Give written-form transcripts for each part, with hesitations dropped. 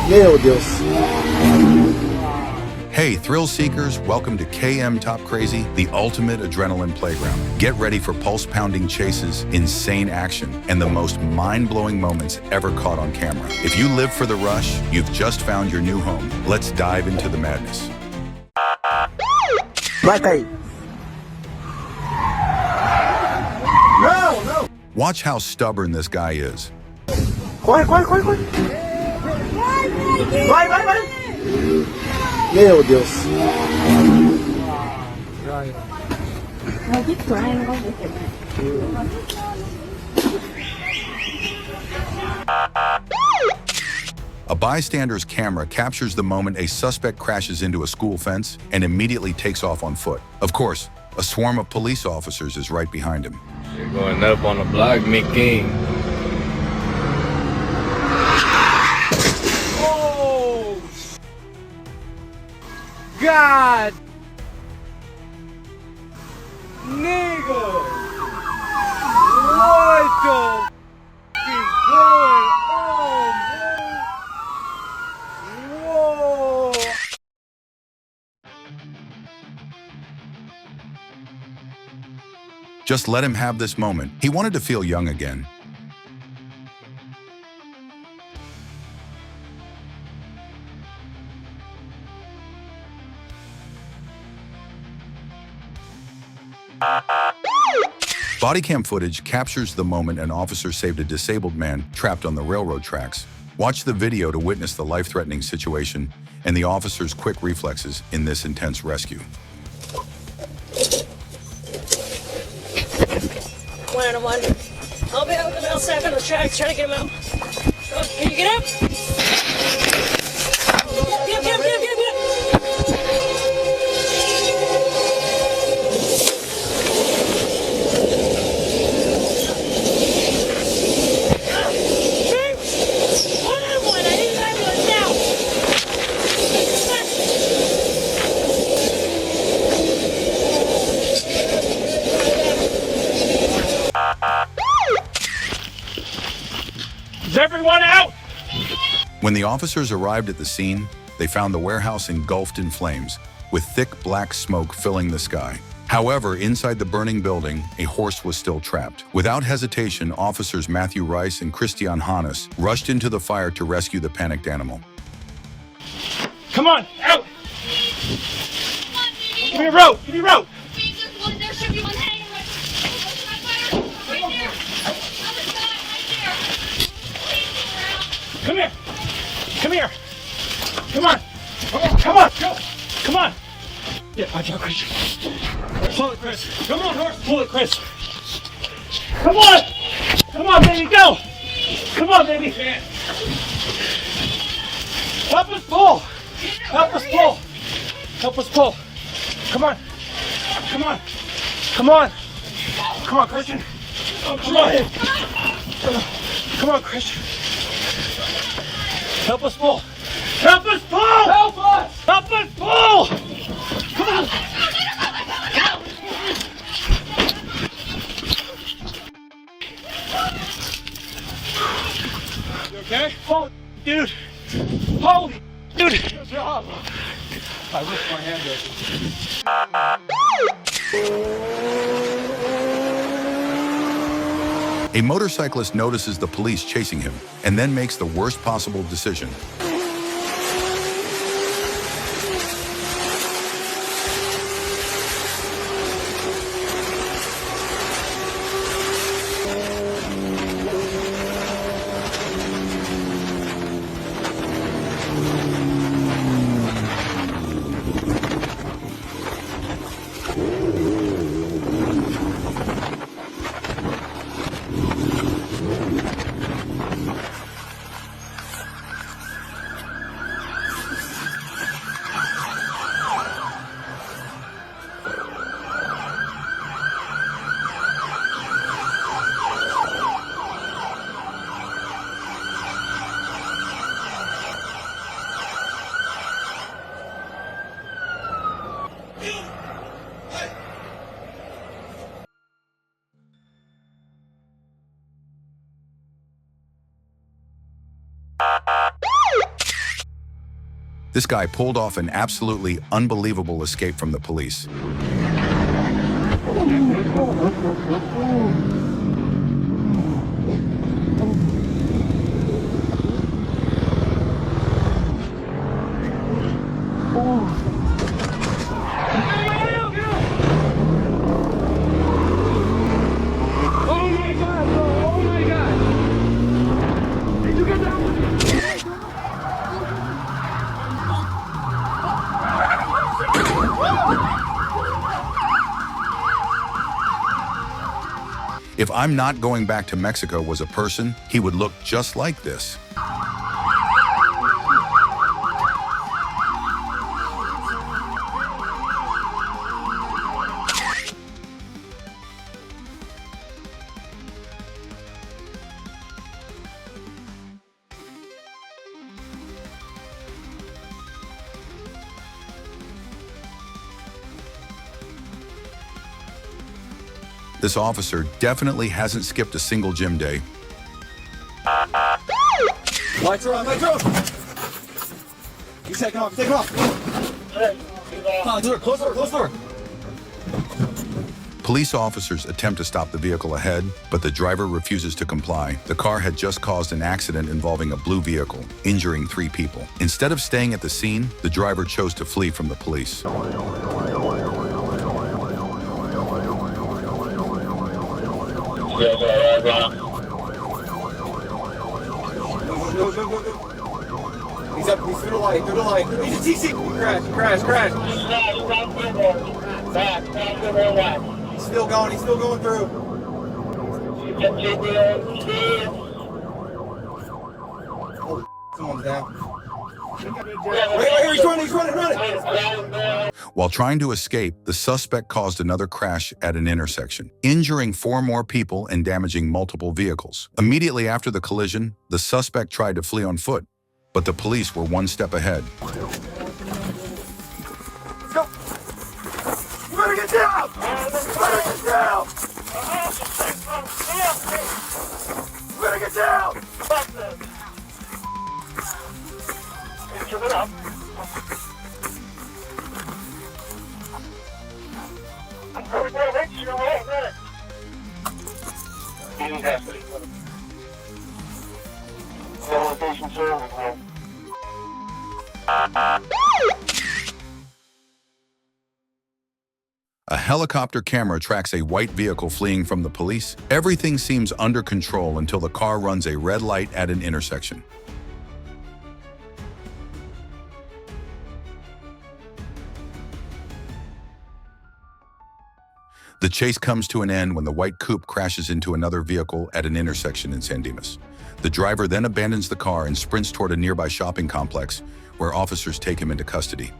Meu Deus. Hey, thrill seekers, welcome to KM Top Crazy, the ultimate adrenaline playground. Get ready for pulse-pounding chases, insane action, and the most mind-blowing moments ever caught on camera. If you live for the rush, you've just found your new home. Let's dive into the madness. Vai cair. Não. Watch how stubborn this guy is. Corre. Vai. Meu Deus. A bystander's camera captures the moment a suspect crashes into a school fence and immediately takes off on foot. Of course, a swarm of police officers is right behind him. You're going up on the block, me king. Oh! God! Nigga! What the is going on, bro? Whoa! Just let him have this moment. He wanted to feel young again. Body cam footage captures the moment an officer saved a disabled man trapped on the railroad tracks. Watch the video to witness the life-threatening situation and the officer's quick reflexes in this intense rescue. One out of one. I'll be out the stack on the tracks, trying to get him out. Can you get up? Get up. Is everyone out? When the officers arrived at the scene, they found the warehouse engulfed in flames, with thick black smoke filling the sky. However, inside the burning building, a horse was still trapped. Without hesitation, officers Matthew Rice and Christian Hannes rushed into the fire to rescue the panicked animal. Come on, out! Give me a rope! There should be one hanging right there. Come here! Come on! Come on! Yeah, watch out, Chris. Pull it, Chris. Come on, horse. Pull it, Chris. Come on, baby, go! Come on, baby. Help us pull! Come on, Christian. Come on, Christian. Help us pull! Help us! Pull! Come on! You okay? Oh, dude! Good job! I ripped my hand A motorcyclist notices the police chasing him and then makes the worst possible decision. This guy pulled off an absolutely unbelievable escape from the police. If I'm Not Going Back to Mexico was a person, he would look just like this. This officer definitely hasn't skipped a single gym day. Lights are on, lights are on. He's taking off, he's taking off. Close door, close door. Police officers attempt to stop the vehicle ahead, but the driver refuses to comply. The car had just caused an accident involving a blue vehicle, injuring 3 people. Instead of staying at the scene, the driver chose to flee from the police. He's up, he's through the light, through the light. He's a TC. Crash. He's still going through. Oh, someone's down. Wait, he's running. While trying to escape, the suspect caused another crash at an intersection, injuring 4 more people and damaging multiple vehicles. Immediately after the collision, the suspect tried to flee on foot, but the police were 1 step ahead. Let's go. You better get down. You better get down. You better get down. Give it up. A helicopter camera tracks a white vehicle fleeing from the police. Everything seems under control until the car runs a red light at an intersection. The chase comes to an end when the white coupe crashes into another vehicle at an intersection in San Dimas. The driver then abandons the car and sprints toward a nearby shopping complex, where officers take him into custody.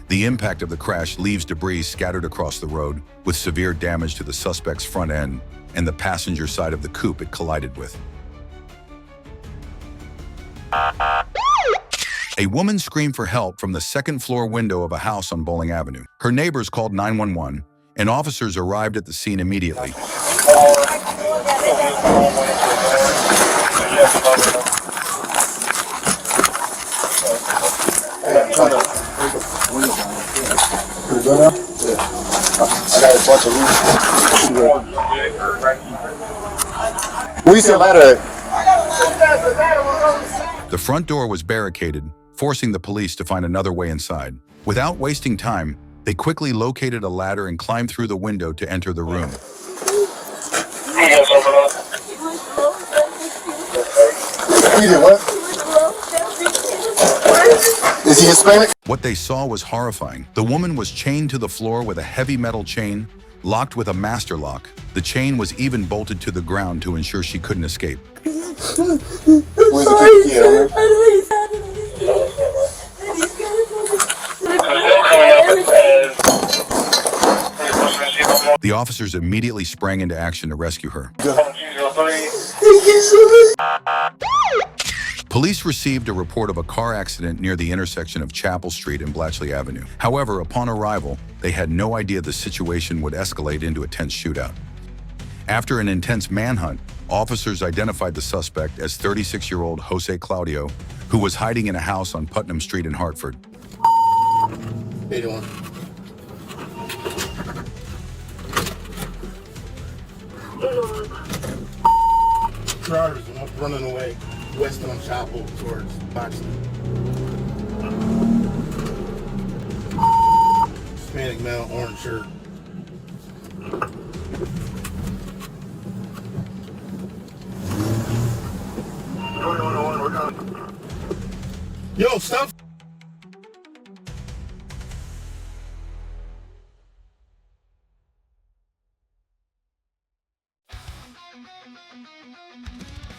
The impact of the crash leaves debris scattered across the road, with severe damage to the suspect's front end and the passenger side of the coupe it collided with. A woman screamed for help from the second-floor window of a house on Bowling Avenue. Her neighbors called 911, and officers arrived at the scene immediately. Where you see a ladder at? The front door was barricaded, forcing the police to find another way inside. Without wasting time, they quickly located a ladder and climbed through the window to enter the room. Is he Hispanic? What they saw was horrifying. The woman was chained to the floor with a heavy metal chain, locked with a master lock. The chain was even bolted to the ground to ensure she couldn't escape. Where's the kid? The officers immediately sprang into action to rescue her. Police received a report of a car accident near the intersection of Chapel Street and Blatchley Avenue. However, upon arrival, they had no idea the situation would escalate into a tense shootout. After an intense manhunt, Officers identified the suspect as 36-year-old Jose Claudio, who was hiding in a house on Putnam Street in Hartford. How you doing? Drivers running away west on Chapel towards Baxter. Hispanic male, orange shirt. Yo, stop.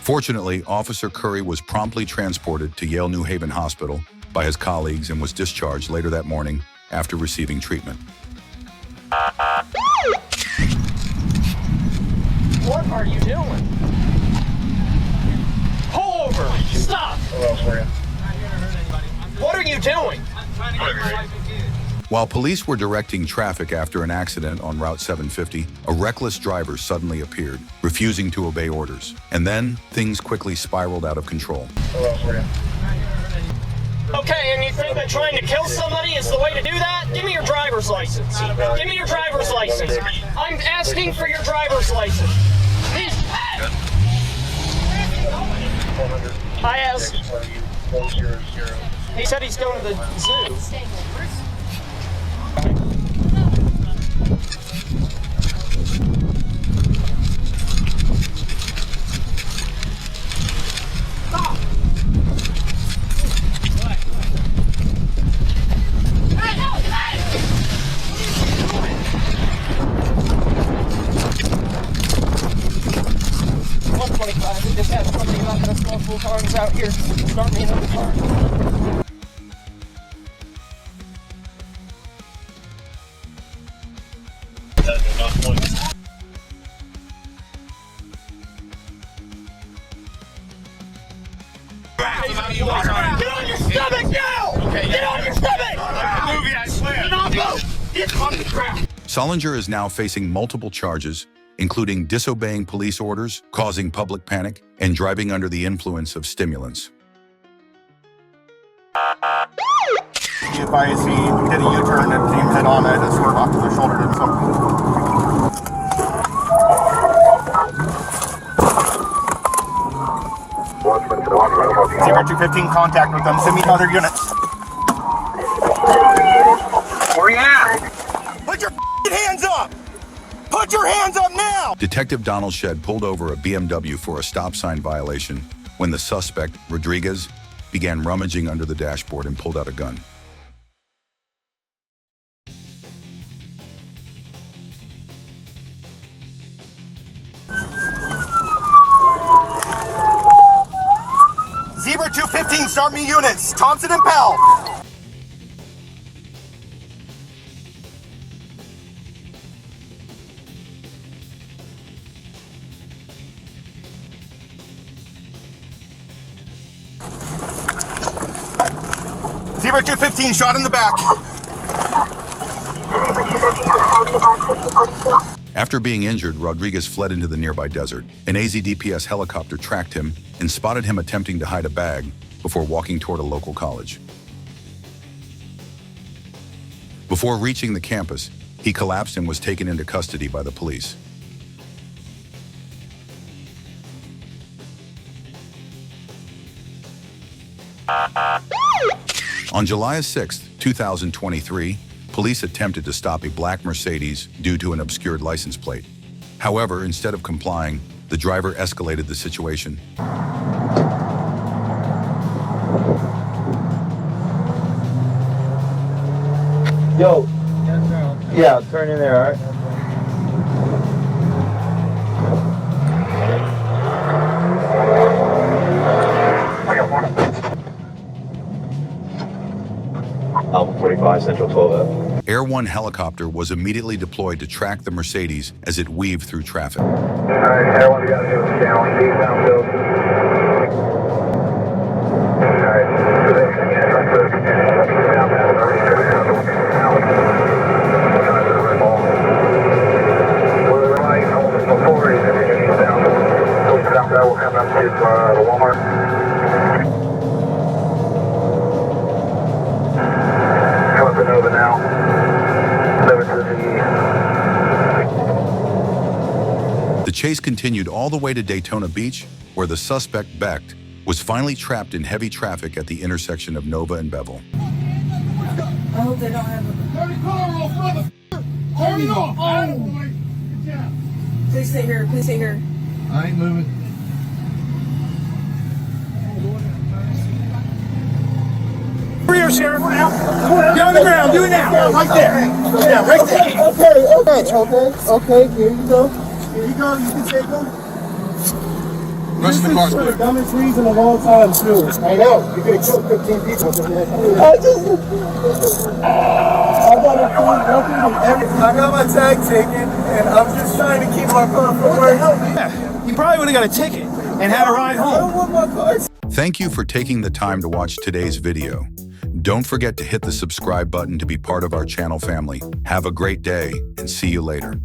Fortunately, Officer Curry was promptly transported to Yale New Haven Hospital by his colleagues and was discharged later that morning after receiving treatment. What are you doing? Pull over! Stop! What are you doing? While police were directing traffic after an accident on Route 750, a reckless driver suddenly appeared, refusing to obey orders. And then, things quickly spiraled out of control. Okay, and you think that trying to kill somebody is the way to do that? Give me your driver's license. Give me your driver's license. I'm asking for your driver's license. I asked. He said he's going to the zoo. Just had something about this multiple times out here. Start me another car. Get on your stomach now! Okay, get on your stomach! Movie, I swear! Get on the ground! Solinger is now facing multiple charges, including disobeying police orders, causing public panic, and driving under the influence of stimulants. He advised he did a U-turn and came head on. I had to swerve off to the shoulder to something. 0215, contact with them. Send me other units. Where you at? Put your hands up! Put your hands up now! Detective Donald Shedd pulled over a BMW for a stop sign violation when the suspect, Rodriguez, began rummaging under the dashboard and pulled out a gun. Zebra 215, start me units. Thompson and Pell. Zebra 215, shot in the back. After being injured, Rodriguez fled into the nearby desert. An AZDPS helicopter tracked him and spotted him attempting to hide a bag before walking toward a local college. Before reaching the campus, he collapsed and was taken into custody by the police. On July 6, 2023, police attempted to stop a black Mercedes due to an obscured license plate. However, instead of complying, the driver escalated the situation. Yo. Yeah, turn in there, all right? Alpha 45, Central 12. Air One helicopter was immediately deployed to track the Mercedes as it weaved through traffic. All right, Air One, you got to do a channel. Keep downfield. All right, position again. Down past 30. We're right, hold it before he's down. we're coming up to the Walmart. Coming to Nova now. Nova to The chase continued all the way to Daytona Beach, where the suspect, Becht, was finally trapped in heavy traffic at the intersection of Nova and Bevel. I hope they don't have a... Please stay here. Please stay here. I ain't moving. Rear, Sheriff. Get on the ground. Do it now. Right there. Yeah, right there. Okay, here you go. Here you go, you can take them. Rest of the car's clear. Dumbest reason of all time, too. I know, you could have killed 15 people. I got my tag taken, and I'm just trying to keep my car from working. Yeah, you probably would have got a ticket and had a ride I home. don't want my car. Thank you for taking the time to watch today's video. Don't forget to hit the subscribe button to be part of our channel family. Have a great day and see you later.